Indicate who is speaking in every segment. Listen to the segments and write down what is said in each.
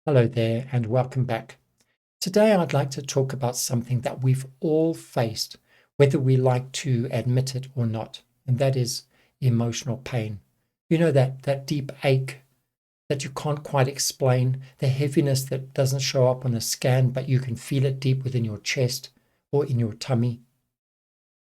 Speaker 1: Hello there and welcome back. Today I'd like to talk about something that we've all faced, whether we like to admit it or not, and that is emotional pain. You know, that deep ache that you can't quite explain, the heaviness that doesn't show up on a scan, but you can feel it deep within your chest or in your tummy.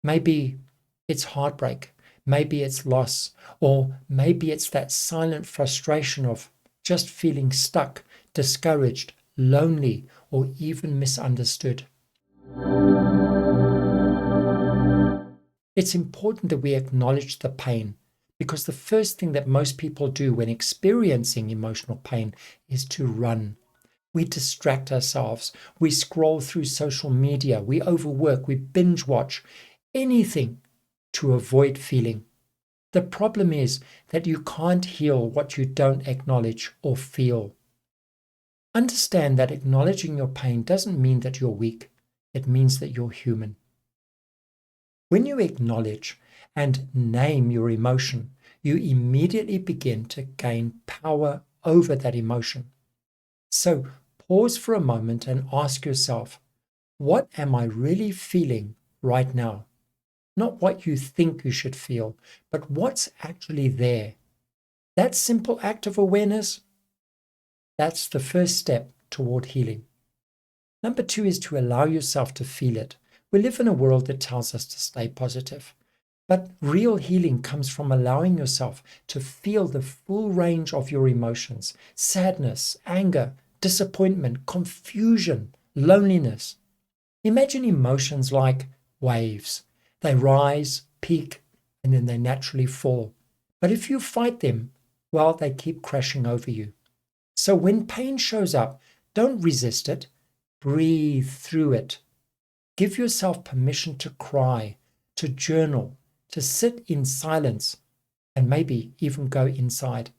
Speaker 1: Maybe it's heartbreak, maybe it's loss, or maybe it's that silent frustration of just feeling stuck, discouraged, lonely, or even misunderstood. It's important that we acknowledge the pain because the first thing that most people do when experiencing emotional pain is to run. We distract ourselves, we scroll through social media, we overwork, we binge watch, anything to avoid feeling. The problem is that you can't heal what you don't acknowledge or feel. Understand that acknowledging your pain doesn't mean that you're weak. It means that you're human. When you acknowledge and name your emotion, you immediately begin to gain power over that emotion. So pause for a moment and ask yourself, what am I really feeling right now? Not what you think you should feel, but what's actually there. That simple act of awareness, that's the first step toward healing. Number 2 is to allow yourself to feel it. We live in a world that tells us to stay positive. But real healing comes from allowing yourself to feel the full range of your emotions: sadness, anger, disappointment, confusion, loneliness. Imagine emotions like waves. They rise, peak, and then they naturally fall. But if you fight them, well, they keep crashing over you. So when pain shows up, don't resist it. Breathe through it. Give yourself permission to cry, to journal, to sit in silence, and maybe even go inside.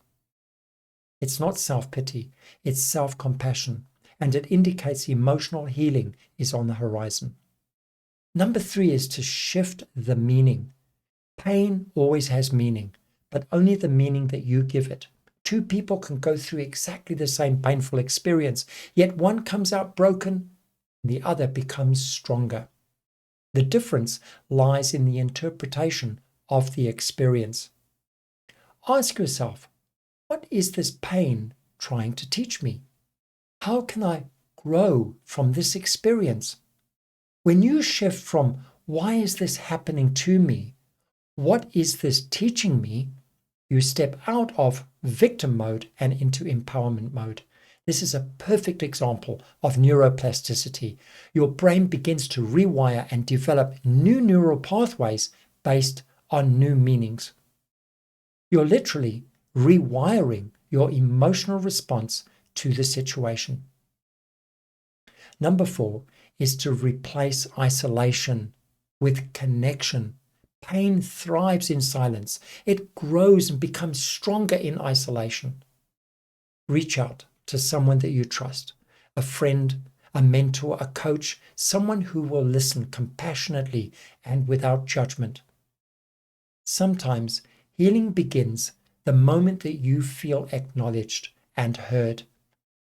Speaker 1: It's not self-pity, it's self-compassion, and it indicates emotional healing is on the horizon. Number 3 is to shift the meaning. Pain always has meaning, but only the meaning that you give it. Two people can go through exactly the same painful experience, yet one comes out broken and the other becomes stronger. The difference lies in the interpretation of the experience. Ask yourself, what is this pain trying to teach me? How can I grow from this experience? When you shift from, why is this happening to me? What is this teaching me? You step out of victim mode and into empowerment mode. This is a perfect example of neuroplasticity. Your brain begins to rewire and develop new neural pathways based on new meanings. You're literally rewiring your emotional response to the situation. Number 4 is to replace isolation with connection. Pain thrives in silence. It grows and becomes stronger in isolation. Reach out to someone that you trust, a friend, a mentor, a coach, someone who will listen compassionately and without judgment. Sometimes healing begins the moment that you feel acknowledged and heard.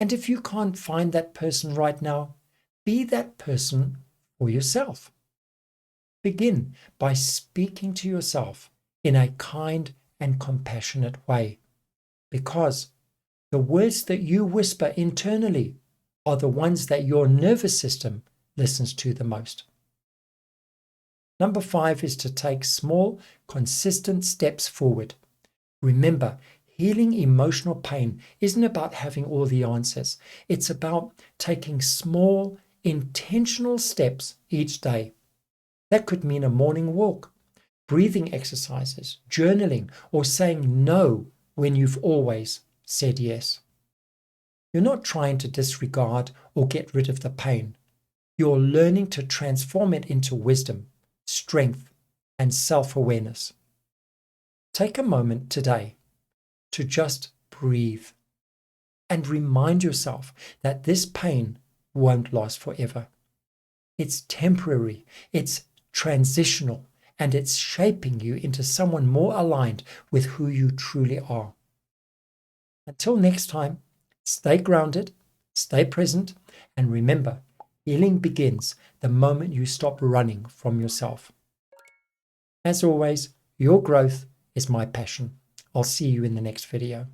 Speaker 1: And if you can't find that person right now, be that person for yourself. Begin by speaking to yourself in a kind and compassionate way, because the words that you whisper internally are the ones that your nervous system listens to the most. Number 5 is to take small, consistent steps forward. Remember, healing emotional pain isn't about having all the answers. It's about taking small, intentional steps each day. That could mean a morning walk, breathing exercises, journaling, or saying no when you've always said yes. You're not trying to disregard or get rid of the pain. You're learning to transform it into wisdom, strength, and self-awareness. Take a moment today to just breathe and remind yourself that this pain won't last forever. It's temporary, it's transitional, and it's shaping you into someone more aligned with who you truly are. Until next time, stay grounded, Stay present, and remember, healing begins the moment you stop running from yourself. As always, your growth is my passion. I'll see you in the next video.